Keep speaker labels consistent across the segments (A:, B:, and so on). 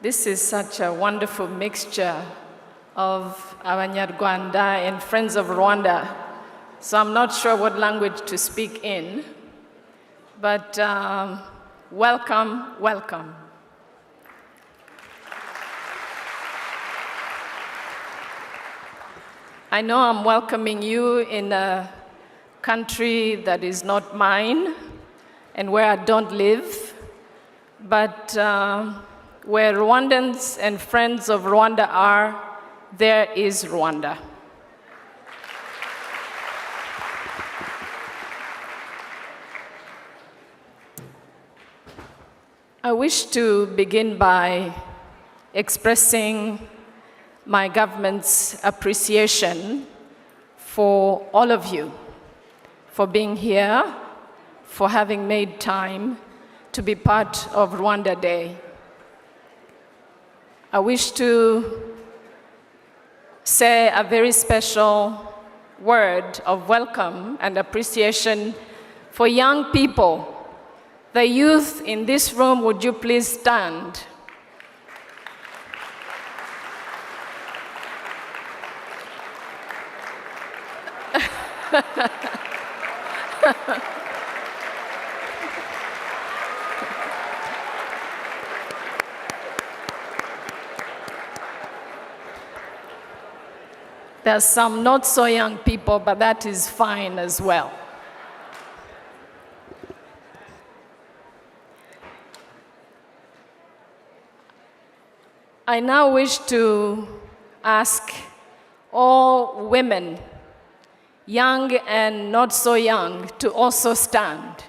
A: This is such a wonderful mixture of Abanyarwanda and Friends of Rwanda. So I'm not sure what language to speak in, but welcome, welcome. I know I'm welcoming you in a country that is not mine and where I don't live, but where Rwandans and Friends of Rwanda are, there is Rwanda. I wish to begin by expressing my government's appreciation for all of you, for being here, for having made time to be part of Rwanda Day. I wish to say a very special word of welcome and appreciation for young people. The youth in this room, would you please stand? There are some not so young people, but that is fine as well. I now wish to ask all women, young and not so young, to also stand.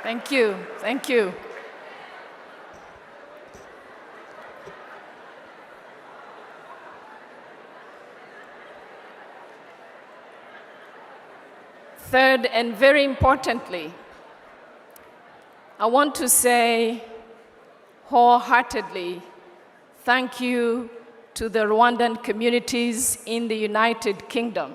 A: Thank you, thank you. Third, and very importantly, I want to say wholeheartedly thank you to the Rwandan communities in the United Kingdom.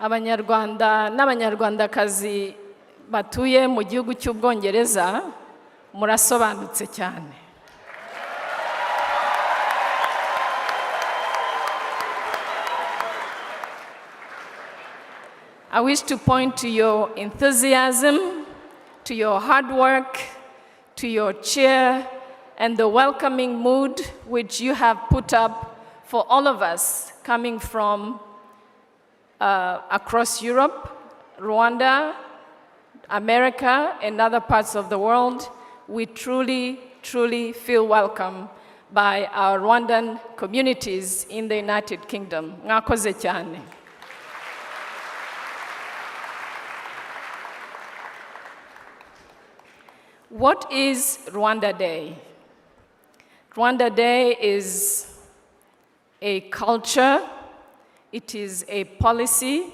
A: Abanyarwanda n'abanyarwandakazi batuye mu gihugu cy'Ubwongereza murasobanutse cyane. I wish to point to your enthusiasm, to your hard work, to your cheer, and the welcoming mood which you have put up for all of us coming from across Europe, Rwanda, America, and other parts of the world. We truly, truly feel welcome by our Rwandan communities in the United Kingdom. Mwakoze cyane. What is Rwanda Day? Rwanda Day is a culture, it is a policy,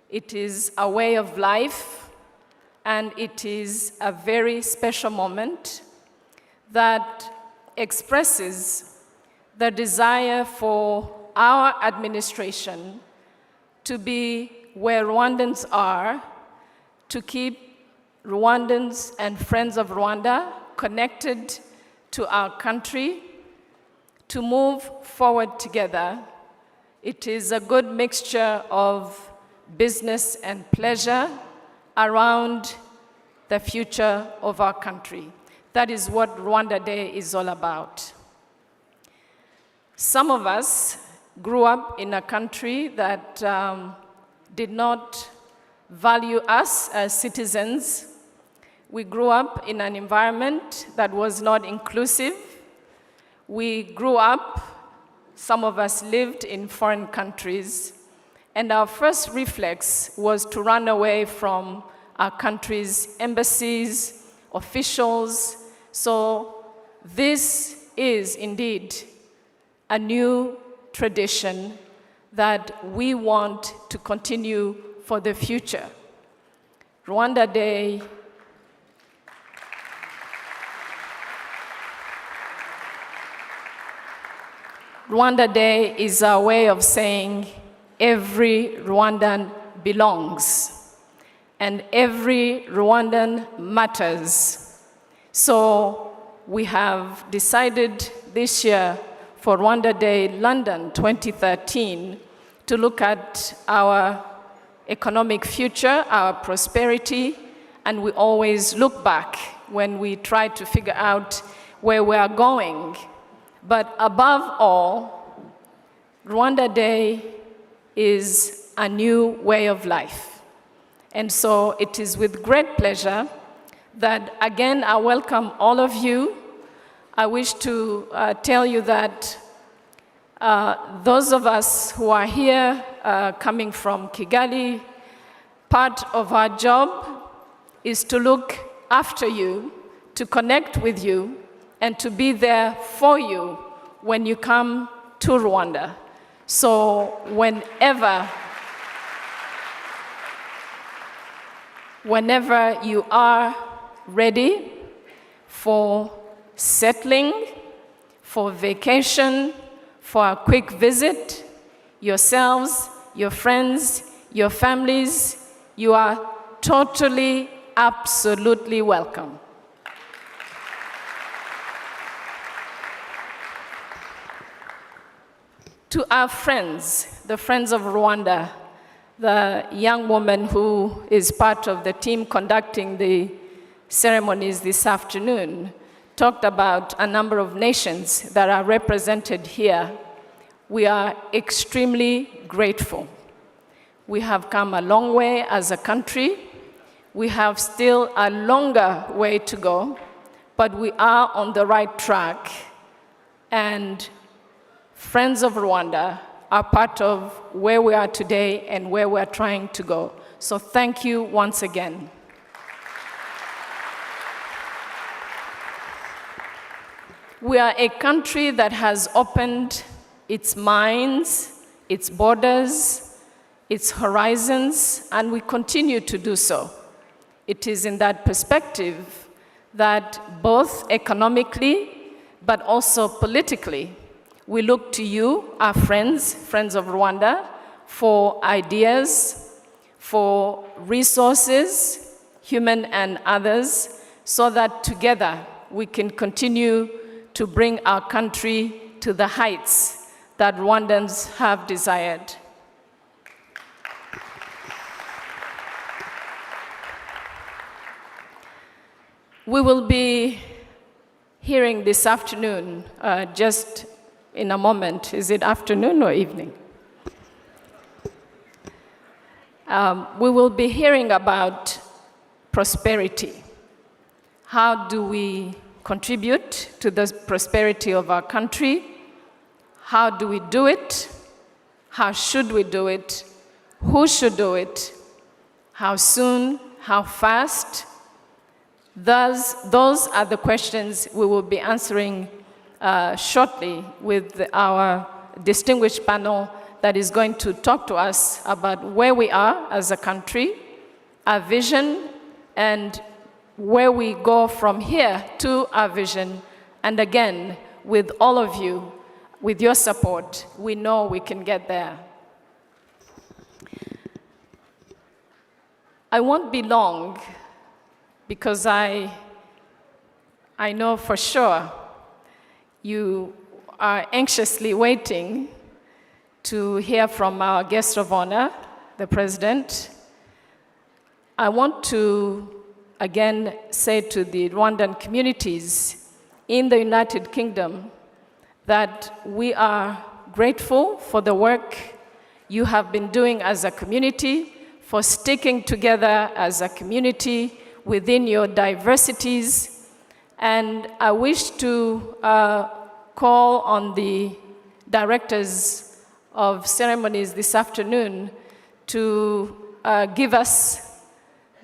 A: it is a way of life, and it is a very special moment that expresses the desire for our administration to be where Rwandans are, to keep Rwandans and Friends of Rwanda connected to our country, to move forward together. It is a good mixture of business and pleasure around the future of our country. That is what Rwanda Day is all about. Some of us grew up in a country that did not value us as citizens. We grew up in an environment that was not inclusive. We grew up, some of us lived in foreign countries, and our first reflex was to run away from our country's embassies, officials. So this is indeed a new tradition that we want to continue for the future. Rwanda Day Rwanda Day is our way of saying every Rwandan belongs and every Rwandan matters. So we have decided this year for Rwanda Day London 2013 to look at our economic future, our prosperity, and we always look back when we try to figure out where we are going. But above all, Rwanda Day is a new way of life. And so it is with great pleasure that, again, I welcome all of you. I wish to tell you that those of us who are here coming from Kigali, part of our job is to look after you, to connect with you, and to be there for you when you come to Rwanda. So whenever you are ready for settling, for vacation, for a quick visit, yourselves, your friends, your families, you are totally, absolutely welcome. To our friends, the Friends of Rwanda, the young woman who is part of the team conducting the ceremonies this afternoon, talked about a number of nations that are represented here. We are extremely grateful. We have come a long way as a country. We have still a longer way to go, but we are on the right track. And Friends of Rwanda are part of where we are today and where we're trying to go. So thank you once again. We are a country that has opened its minds, its borders, its horizons, and we continue to do so. It is in that perspective that both economically, but also politically, we look to you, our friends, Friends of Rwanda, for ideas, for resources, human and others, so that together we can continue to bring our country to the heights that Rwandans have desired. We will be hearing this afternoon, just in a moment. Is it afternoon or evening? We will be hearing about prosperity. How do we contribute to the prosperity of our country? How do we do it? How should we do it? Who should do it? How soon? How fast? Those are the questions we will be answering shortly with our distinguished panel that is going to talk to us about where we are as a country, our vision, and where we go from here to our vision. And again, with all of you, with your support, we know we can get there. I won't be long because I know for sure you are anxiously waiting to hear from our guest of honor, the President. I want to again say to the Rwandan communities in the United Kingdom that we are grateful for the work you have been doing as a community, for sticking together as a community within your diversities. And I wish to call on the directors of ceremonies this afternoon to give us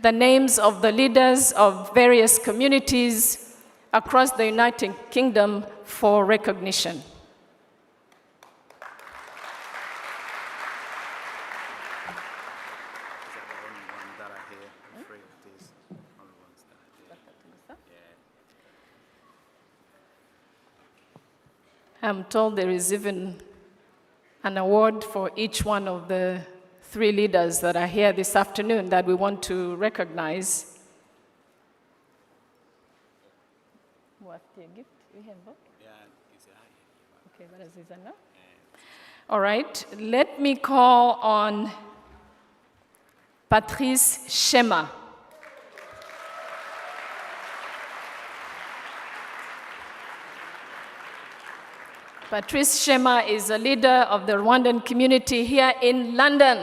A: the names of the leaders of various communities across the United Kingdom for recognition.
B: please. Only one star. Yeah.
A: I'm told there is even an award for each one of the 3 leaders that are here this afternoon that we want to recognize. What gift?
B: Yeah, it's a high.
A: Okay, what is this? All right, let me call on Patrice Shema. Patrice Shema is a leader of the Rwandan community here in London.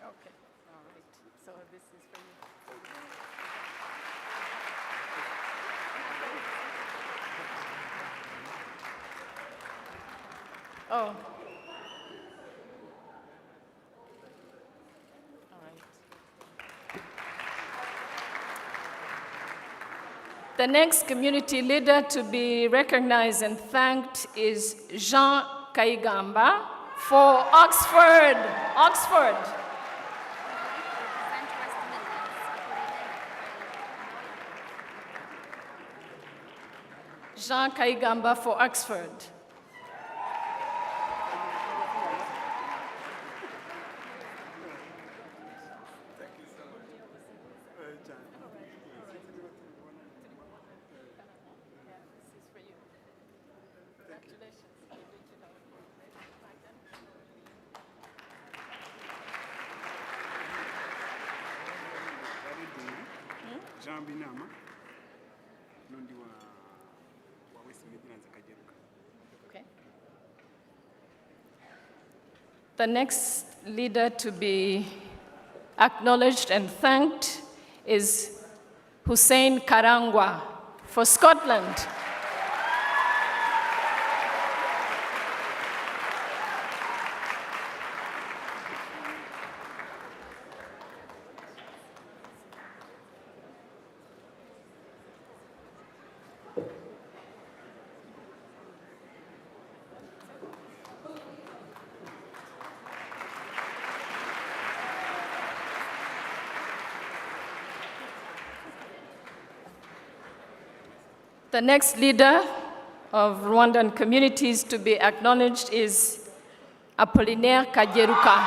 A: Okay, all right. So this is for you. Oh. All right. The next community leader to be recognized and thanked is Jean Kaigamba for Oxford. Oxford. Jean Kaigamba for Oxford.
C: Jean Binama, n'undi wa West Midlands akageruka.
A: Okay. The next leader to be acknowledged and thanked is Hussein Karangwa for Scotland. The next leader of Rwandan communities to be acknowledged is Apollinaire Kageruka.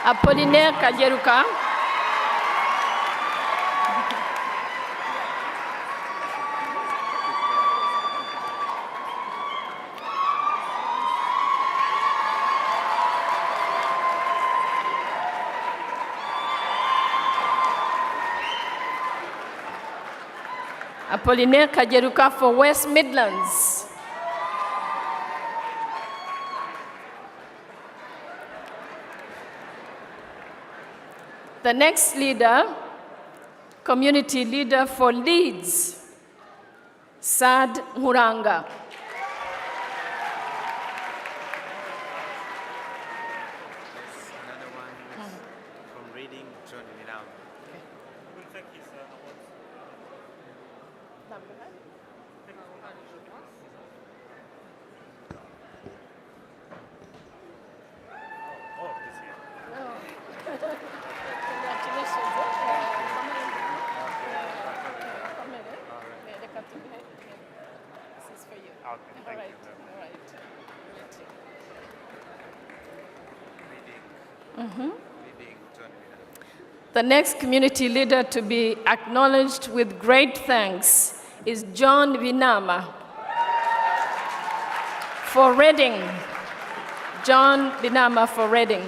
A: Apollinaire Kageruka. Apollinaire Kageruka for West Midlands. The next leader, community leader for Leeds, Sad Muranga.
B: There's another one from Reading, John Milam.
C: We'll take his awards. Oh, this here.
A: Congratulations. This is for you.
C: Okay,
A: All
C: thank
A: right,
C: you very much.
A: all right.
B: Reading, John Milam.
A: The next community leader to be acknowledged with great thanks is John Binama for Reading. John Binama for Reading.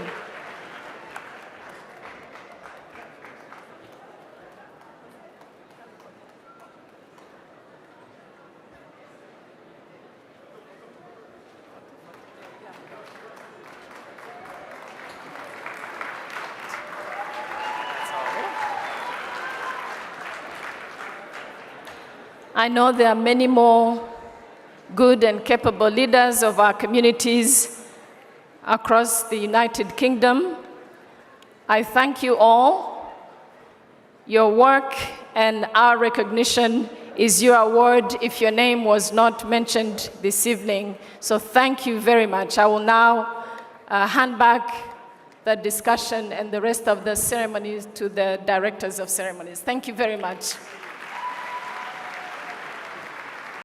A: I know there are many more good and capable leaders of our communities across the United Kingdom. I thank you all. Your work and our recognition is your award if your name was not mentioned this evening. So thank you very much. I will now hand back the discussion and the rest of the ceremonies to the directors of ceremonies. Thank you very much.